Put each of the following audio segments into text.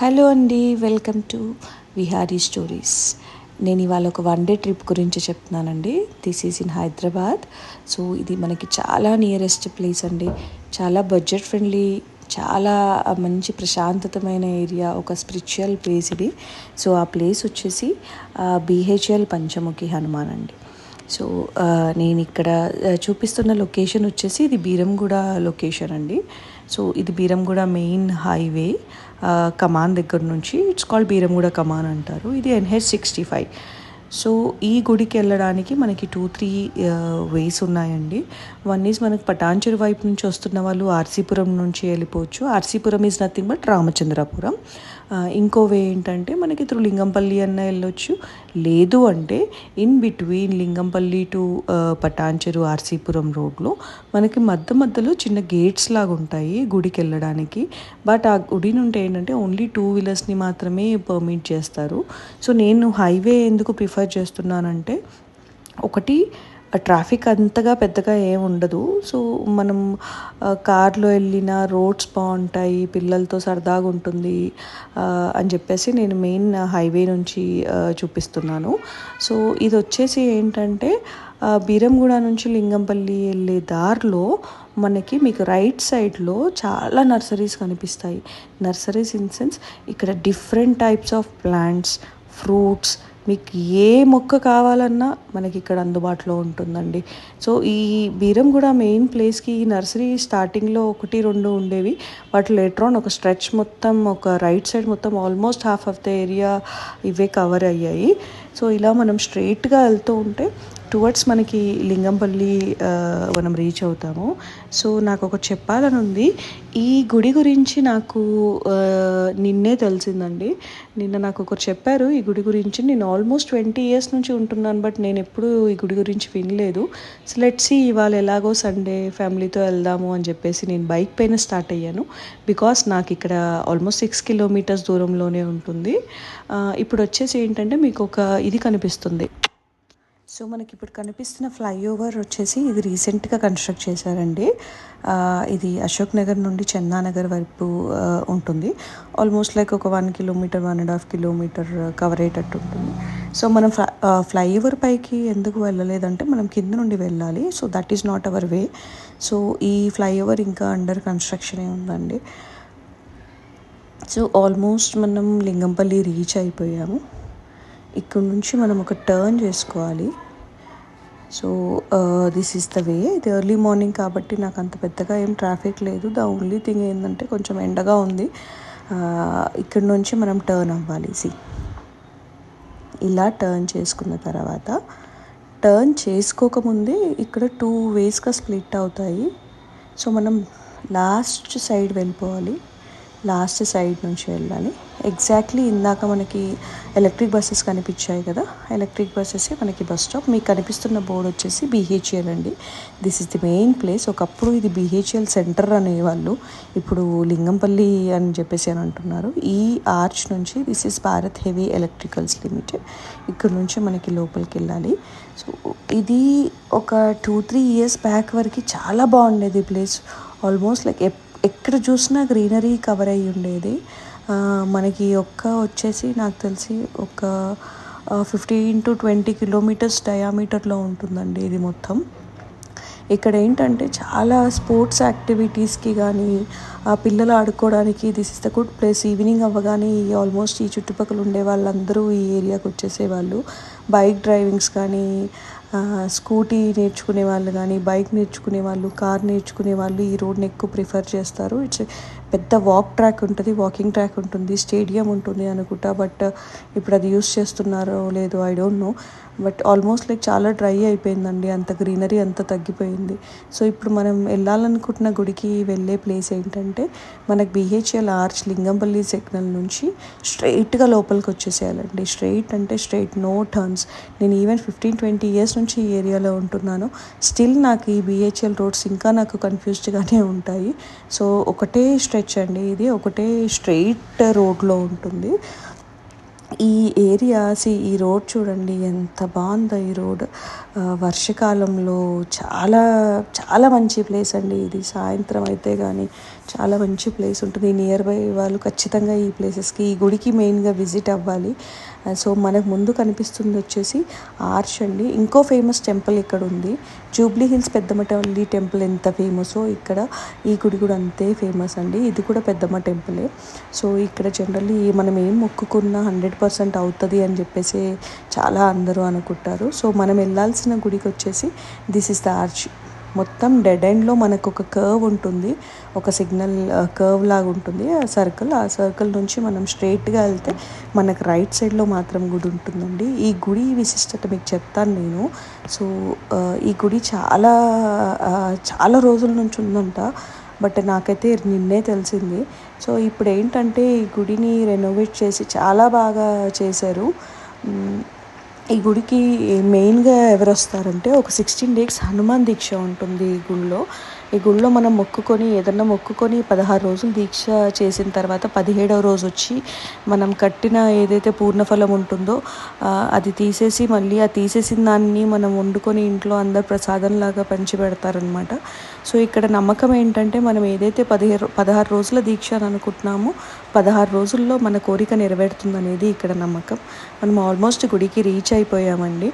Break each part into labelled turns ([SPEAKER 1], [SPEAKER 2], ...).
[SPEAKER 1] Hello అండి, welcome to Vihari stories. నేను ఇవాళ ఒక వన్ డే ట్రిప్ గురించి చెప్తున్నానండి. This is in Hyderabad. So ఇది మనకి చాలా నియరెస్ట్ ప్లేస్ అండి. చాలా బడ్జెట్ ఫ్రెండ్లీ, చాలా మంచి ప్రశాంతతమైన ఏరియా, ఒక స్పిరిచువల్ ప్లేస్ ఇది. సో ఆ ప్లేస్ వచ్చేసి BHL పంచముఖి హనుమాన్ అండి. సో నేను ఇక్కడ చూపిస్తున్న లొకేషన్ వచ్చేసి ఇది బీరంగూడ లొకేషన్ అండి. సో ఇది బీరంగూడ మెయిన్ హైవే, కమాన్ దగ్గర నుంచి. ఇట్స్ కాల్డ్ బీరంగూడ కమాన్ అంటారు. ఇది NH65. సో ఈ గుడికి వెళ్ళడానికి మనకి 2-3 వేస్ ఉన్నాయండి. వన్ ఈజ్ మనకి పటాన్చెరు వైపు నుంచి వస్తున్న వాళ్ళు ఆర్సీపురం నుంచి వెళ్ళిపోవచ్చు. RC Puram is nothing but Ramachandrapuram. ఇంకో వే ఏంటంటే మనకి త్రూ లింగంపల్లి అన్న వెళ్ళొచ్చు. లేదు అంటే in between Lingampally to Patancheru RC Puram రోడ్లో మనకి మధ్యలో చిన్న గేట్స్ లాగా ఉంటాయి గుడికి వెళ్ళడానికి. బట్ ఆ గుడి నుండి ఏంటంటే ఓన్లీ 2 వీలర్స్ని మాత్రమే పర్మిట్ చేస్తారు. సో నేను హైవే ఎందుకు ప్రిఫర్ చేస్తున్నానంటే, ఒకటి ట్రాఫిక్ అంతగా పెద్దగా ఏమి ఉండదు. సో మనం కార్లో వెళ్ళిన రోడ్స్ బాగుంటాయి, పిల్లలతో సరదాగా ఉంటుంది అని చెప్పేసి నేను మెయిన్ హైవే నుంచి చూపిస్తున్నాను. సో ఇది వచ్చేసి ఏంటంటే బీరంగూడ నుంచి లింగంపల్లి వెళ్ళే దారిలో మనకి మీకు రైట్ సైడ్లో చాలా నర్సరీస్ కనిపిస్తాయి. నర్సరీస్ ఇన్ సెన్స్ ఇక్కడ different types of plants, fruits, మీకు ఏ మొక్క కావాలన్నా మనకి ఇక్కడ అందుబాటులో ఉంటుందండి. సో ఈ బీరంగూడ మెయిన్ ప్లేస్కి ఈ నర్సరీ స్టార్టింగ్లో 1-2 ఉండేవి. బట్ లేటర్ ఆన్ ఒక స్ట్రెచ్ మొత్తం, ఒక రైట్ సైడ్ మొత్తం almost half of the area ఇవే కవర్ అయ్యాయి. సో ఇలా మనం స్ట్రైట్గా వెళ్తూ ఉంటే టువర్డ్స్ మనకి లింగంపల్లి మనం రీచ్ అవుతాము. సో నాకు ఒకటి చెప్పాలని ఉంది. ఈ గుడి గురించి నాకు నిన్నే తెలిసిందండి. నిన్న నాకు ఒకరు చెప్పారు ఈ గుడి గురించి. నేను ఆల్మోస్ట్ 20 years నుంచి ఉంటున్నాను, బట్ నేను ఎప్పుడూ ఈ గుడి గురించి వినలేదు. సో లెట్స్ సీ, ఇవాళ ఎలాగో సండే ఫ్యామిలీతో వెళ్దాము అని చెప్పేసి నేను బైక్ పైన స్టార్ట్ అయ్యాను. బికాస్ నాకు ఇక్కడ ఆల్మోస్ట్ 6 kilometers దూరంలోనే ఉంటుంది. ఇప్పుడు వచ్చేసి ఏంటంటే మీకు ఒక ఇది కనిపిస్తుంది. సో మనకి ఇప్పుడు కనిపిస్తున్న ఫ్లైఓవర్ వచ్చేసి ఇది రీసెంట్గా కన్స్ట్రక్ట్ చేశారండి. ఇది అశోక్ నగర్ నుండి చందానగర్ వైపు ఉంటుంది. ఆల్మోస్ట్ లైక్ ఒక 1 kilometer, 1.5 kilometer కవర్ అయ్యేటట్టు ఉంటుంది. సో మనం ఫ్లైఓవర్ పైకి ఎందుకు వెళ్ళలేదంటే మనం కింద నుండి వెళ్ళాలి. So that is not our way. So ఈ ఫ్లైఓవర్ ఇంకా అండర్ కన్స్ట్రక్షనే ఉందండి. సో ఆల్మోస్ట్ మనం లింగంపల్లి రీచ్ అయిపోయాము. ఇక్కడ నుంచి మనం ఒక టర్న్ చేసుకోవాలి. So this is the way. ఇది ఎర్లీ మార్నింగ్ కాబట్టి నాకు అంత పెద్దగా ఏం ట్రాఫిక్ లేదు. ద ఓన్లీ థింగ్ ఏంటంటే కొంచెం ఎండగా ఉంది. ఇక్కడ నుంచి మనం టర్న్ అవ్వాలి. ఇలా టర్న్ చేసుకున్న తర్వాత, టర్న్ చేసుకోకముందే ఇక్కడ 2 వేస్గా స్ప్లిట్ అవుతాయి. సో మనం లాస్ట్ సైడ్ వెళ్ళిపోవాలి. లాస్ట్ సైడ్ నుంచి వెళ్ళాలి. ఎగ్జాక్ట్లీ ఇందాక మనకి ఎలక్ట్రిక్ బస్సెస్ కనిపించాయి కదా, ఎలక్ట్రిక్ బస్సెసే మనకి బస్ స్టాప్. మీకు కనిపిస్తున్న బోర్డు వచ్చేసి BHL అండి. This is the main place. ఒకప్పుడు ఇది BHL సెంటర్ అనేవాళ్ళు, ఇప్పుడు లింగంపల్లి అని చెప్పేసి అని అంటున్నారు. ఈ ఆర్చ్ నుంచి this is Bharat heavy electricals limited. ఇక్కడ నుంచి మనకి లోపలికి వెళ్ళాలి. సో ఇది ఒక 2-3 years బ్యాక్ వరకు చాలా బాగుండేది ప్లేస్. ఆల్మోస్ట్ లైక్ ఎక్కడ చూసినా గ్రీనరీ కవర్ అయ్యి ఉండేది. మనకి వచ్చేసి నాకు తెలిసి ఒక 15-20 kilometers డయామీటర్లో ఉంటుందండి ఇది మొత్తం. ఇక్కడ ఏంటంటే చాలా స్పోర్ట్స్ యాక్టివిటీస్కి కానీ పిల్లలు ఆడుకోవడానికి this is the good place. Evening అవ్వగానే ఆల్మోస్ట్ ఈ చుట్టుపక్కల ఉండే వాళ్ళందరూ ఈ ఏరియాకి వచ్చేసేవాళ్ళు. బైక్ డ్రైవింగ్స్ కానీ, స్కూటీ నేర్చుకునే వాళ్ళు కానీ, బైక్ నేర్చుకునే వాళ్ళు, కార్ నేర్చుకునే వాళ్ళు ఈ రోడ్ని ఎక్కువ ప్రిఫర్ చేస్తారు. ఇట్స్ పెద్ద వాకింగ్ ట్రాక్ ఉంటుంది, స్టేడియం ఉంటుంది అనుకుంటా. బట్ ఇప్పుడు అది యూస్ చేస్తున్నారో లేదో I don't know. But almost like చాలా డ్రై అయిపోయిందండి, అంత గ్రీనరీ అంతా తగ్గిపోయింది. సో ఇప్పుడు మనం వెళ్ళాలనుకుంటున్న గుడికి వెళ్ళే ప్లేస్ ఏంటంటే మనకి BHL ఆర్చ్ లింగంపల్లి సిగ్నల్ నుంచి స్ట్రైట్గా లోపలికి వచ్చేసేయాలండి. స్ట్రైట్ అంటే స్ట్రైట్, నో టర్న్స్. నేను ఈవెన్ 15-20 years నుంచి ఈ ఏరియాలో ఉంటున్నాను. స్టిల్ నాకు ఈ BHL రోడ్స్ ఇంకా నాకు కన్ఫ్యూజ్డ్గానే ఉంటాయి. సో ఒకటే స్ట్రెచ్ అండి, ఇది ఒకటే స్ట్రైట్ రోడ్లో ఉంటుంది ఈ ఏరియా. ఈ రోడ్ చూడండి ఎంత బాగుందో ఈ రోడ్. వర్షాకాలంలో చాలా చాలా మంచి ప్లేస్ అండి ఇది. సాయంత్రం అయితే కానీ చాలా మంచి ప్లేస్ ఉంటుంది. నియర్ బై వాళ్ళు ఖచ్చితంగా ఈ ప్లేసెస్కి, ఈ గుడికి మెయిన్గా విజిట్ అవ్వాలి. సో మనకు ముందు కనిపిస్తుంది వచ్చేసి ఆర్చ్ అండి. ఇంకో ఫేమస్ టెంపుల్ ఇక్కడ ఉంది, జూబ్లీ హిల్స్ పెద్దమ్మ తల్లి టెంపుల్ ఎంత ఫేమసో ఇక్కడ ఈ గుడి కూడా అంతే ఫేమస్ అండి. ఇది కూడా పెద్దమ్మ టెంపులే. సో ఇక్కడ జనరల్లీ మనం ఏం మొక్కుకున్నా 100% అవుతుంది అని చెప్పేసి చాలా అందరూ అనుకుంటారు. సో మనం వెళ్ళాల్సిన గుడికి వచ్చేసి దిస్ ఇస్ ద ఆర్చ్. మొత్తం డెడ్ ఎండ్లో మనకు ఒక కర్వ్ ఉంటుంది, ఒక సిగ్నల్ కర్వ్ లాగా ఉంటుంది ఆ సర్కిల్ నుంచి మనం స్ట్రైట్గా వెళ్తే మనకు రైట్ సైడ్లో మాత్రం గుడి ఉంటుందండి. ఈ గుడి విశిష్టత మీకు చెప్తాను నేను. సో ఈ గుడి చాలా రోజుల నుంచి ఉందంట, బట్ నాకైతే నిన్నే తెలిసింది. సో ఇప్పుడు ఏంటంటే ఈ గుడిని రెనోవేట్ చేసి చాలా బాగా చేశారు. ఈ గుడికి మెయిన్గా ఎవరు వస్తారంటే ఒక 16 days హనుమాన్ దీక్ష ఉంటుంది ఈ గుడిలో మనం ఏదన్నా మొక్కుకొని 16 రోజులు దీక్ష చేసిన తర్వాత 17వ రోజు వచ్చి మనం కట్టిన ఏదైతే పూర్ణఫలం ఉంటుందో అది తీసేసి మళ్ళీ ఆ తీసేసిన దాన్ని మనం వండుకొని ఇంట్లో అందరు ప్రసాదంలాగా పంచి పెడతారనమాట. సో ఇక్కడ నమ్మకం ఏంటంటే మనం ఏదైతే 16 రోజుల దీక్ష అని అనుకుంటున్నామో 16 రోజుల్లో మన కోరిక నెరవేరుతుంది అనేది ఇక్కడ నమ్మకం. మనం ఆల్మోస్ట్ గుడికి రీచ్ అయిపోయామండి.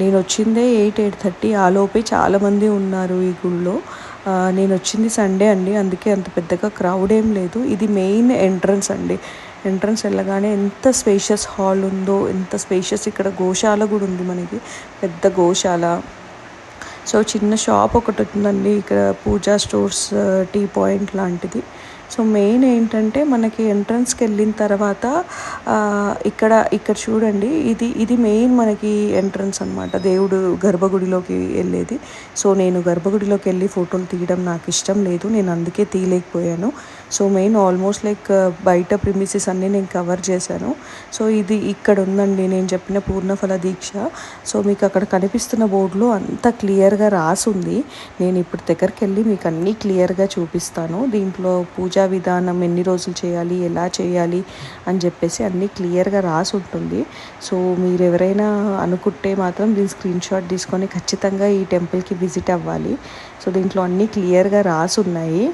[SPEAKER 1] నేను వచ్చిందే 8:30. ఆలోపే చాలామంది ఉన్నారు ఈ గుడిలో. నేను వచ్చింది సండే అండి, అందుకే అంత పెద్దగా క్రౌడ్ ఏం లేదు. ఇది మెయిన్ ఎంట్రన్స్ అండి. ఎంట్రన్స్ వెళ్ళగానే ఎంత స్పేషియస్ హాల్ ఉందో, ఎంత స్పేషియస్. ఇక్కడ గోశాల కూడా ఉంది, మనకి పెద్ద గోశాల. సో చిన్న షాప్ ఒకటి ఉందండి ఇక్కడ, పూజా స్టోర్స్, టీ పాయింట్ లాంటిది. సో మెయిన్ ఏంటంటే మనకి ఎంట్రన్స్కి వెళ్ళిన తర్వాత ఇక్కడ చూడండి, ఇది మెయిన్ మనకి ఎంట్రన్స్ అనమాట, దేవుడు గర్భగుడిలోకి వెళ్ళేది. సో నేను గర్భగుడిలోకి వెళ్ళి ఫోటోలు తీయడం నాకు ఇష్టం లేదు, నేను అందుకే తీయలేకపోయాను. సో మెయిన్ ఆల్మోస్ట్ లైక్ బయట ప్రిమిసెస్ అన్నీ నేను కవర్ చేశాను. సో ఇది ఇక్కడ ఉందండి నేను చెప్పిన పూర్ణఫల దీక్ష. సో మీకు అక్కడ కనిపిస్తున్న బోర్డులో అంతా క్లియర్గా రాసి ఉంది. నేను ఇప్పుడు దగ్గరికి వెళ్ళి మీకు అన్నీ క్లియర్గా చూపిస్తాను. దీంట్లో పూజా విధానం, ఎన్ని రోజులు చేయాలి, ఎలా చేయాలి అని చెప్పేసి అన్నీ క్లియర్గా రాసి ఉంటుంది. సో మీరు ఎవరైనా అనుకుంటే మాత్రం దీని స్క్రీన్ షాట్ తీసుకొని ఖచ్చితంగా ఈ టెంపుల్కి విజిట్ అవ్వాలి. సో దీంట్లో అన్నీ క్లియర్గా రాసి ఉన్నాయి.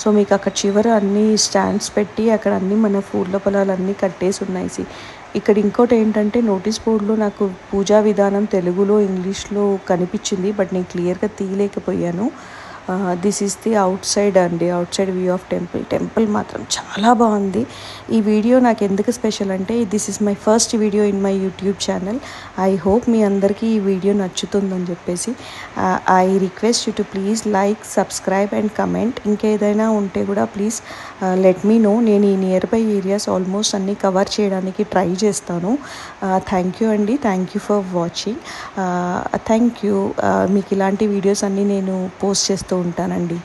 [SPEAKER 1] సో మీకు అక్కడ చివర అన్ని స్టాండ్స్ పెట్టి అక్కడ అన్నీ మన పూల పొలాలు అన్నీ కట్టేసి ఉన్నాయి. ఇక్కడ ఇంకోటి ఏంటంటే నోటీస్ బోర్డులో నాకు పూజా విధానం తెలుగులో ఇంగ్లీష్లో కనిపించింది, బట్ నేను క్లియర్గా తీయలేకపోయాను. This is the outside అండి, outside view of temple మాత్రం చాలా బాగుంది. ఈ వీడియో నాకు ఎందుకు స్పెషల్ అంటే this is my first video in my YouTube channel. I hope మీ అందరికీ ఈ వీడియో నచ్చుతుందని చెప్పేసి I request you to please like, subscribe and comment. ఇంకేదైనా ఉంటే కూడా ప్లీజ్ లెట్ మీ నో. నేను ఈ నియర్ బై ఏరియాస్ ఆల్మోస్ట్ అన్నీ కవర్ చేయడానికి ట్రై చేస్తాను. థ్యాంక్ యూ అండి, thank you for watching. Thank you. మీకు ఇలాంటి వీడియోస్ అన్నీ నేను పోస్ట్ చేస్తూ ఉంటానండి.